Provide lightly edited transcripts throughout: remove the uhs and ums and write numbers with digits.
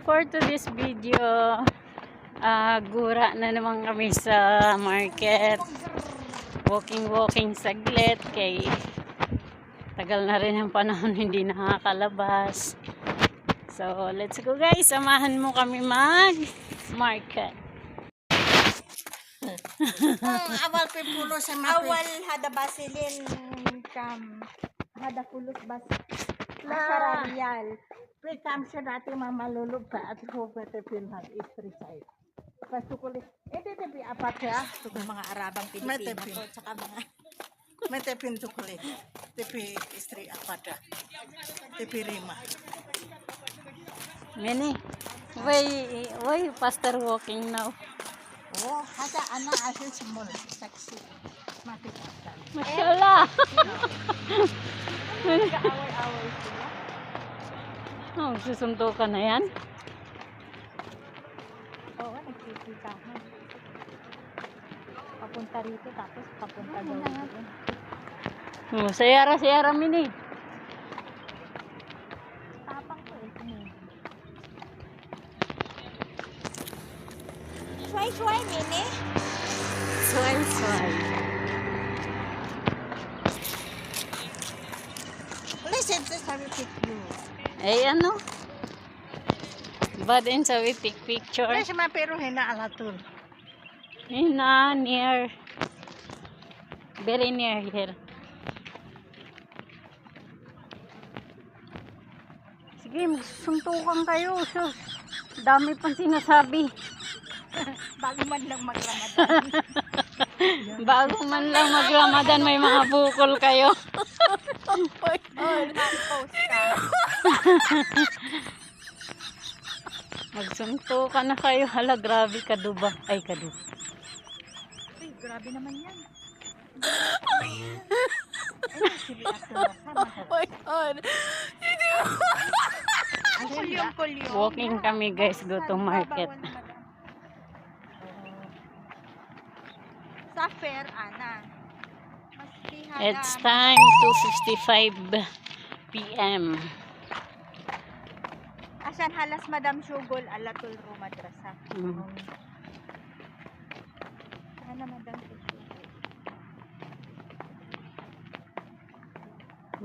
for today's video, gura na naman kami sa market. Walking saglit kay tagal na rin ang panahon hindi nakakalabas. So, let's go guys. Samahan mo kami mag-market. Awal pipulo sa awal hada basilin kam hada pulos bas lasararial prekam sa dati mamalulog pa at hubete pinhag istri side pasukulit tepi apa ya mga Arabang Pilipino po tsaka mga metepin sukulit tepi istri apa dah tepi rima Mini, why faster walking now? oh hada anak asyik semul seksi mati katan Mashallah. awal-awal sila. Oh, susuntukan na yan. Oo, nagkikitahan. Papunta rito tapos papunta daw dito. Oh, sayara Mini. Tapang ko eh. Sway, Mini. Sway. Listen to sabi picture. Eh, ano? Ba din sa take picture? Kaya siya pero hina alatul. Near. Very near here. Sige, suntukan kayo. Sus. Dami pang sinasabi. Bago man lang mag-Ramadan. Bago man lang mag-Ramadan, may mga bukol kayo. Post ka. Magsuntukan na kayo. Hala, grabe kaduba. Ay, kaduba. Ay, grabe naman yan. Kulyong. Walking kami guys, go to market. Sa fair, Ana. It's time, 2:55 p.m. Asan halas Madam Sugol alatul ro madrasa. Sana Madam Sugol.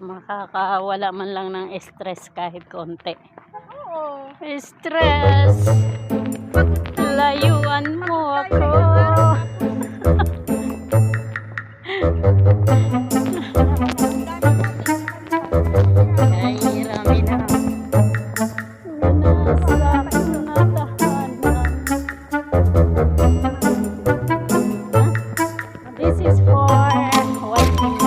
Makakawala man lang ng stress kahit konti. Oo. Stress! Layuan mo ako! Ay, rami na. This is for white tea.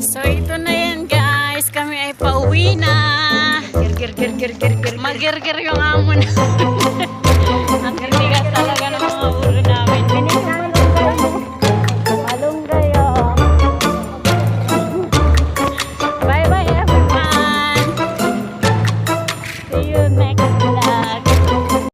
So ito na yan guys, kami ay pauwi na. Gir. Magir yung amo na.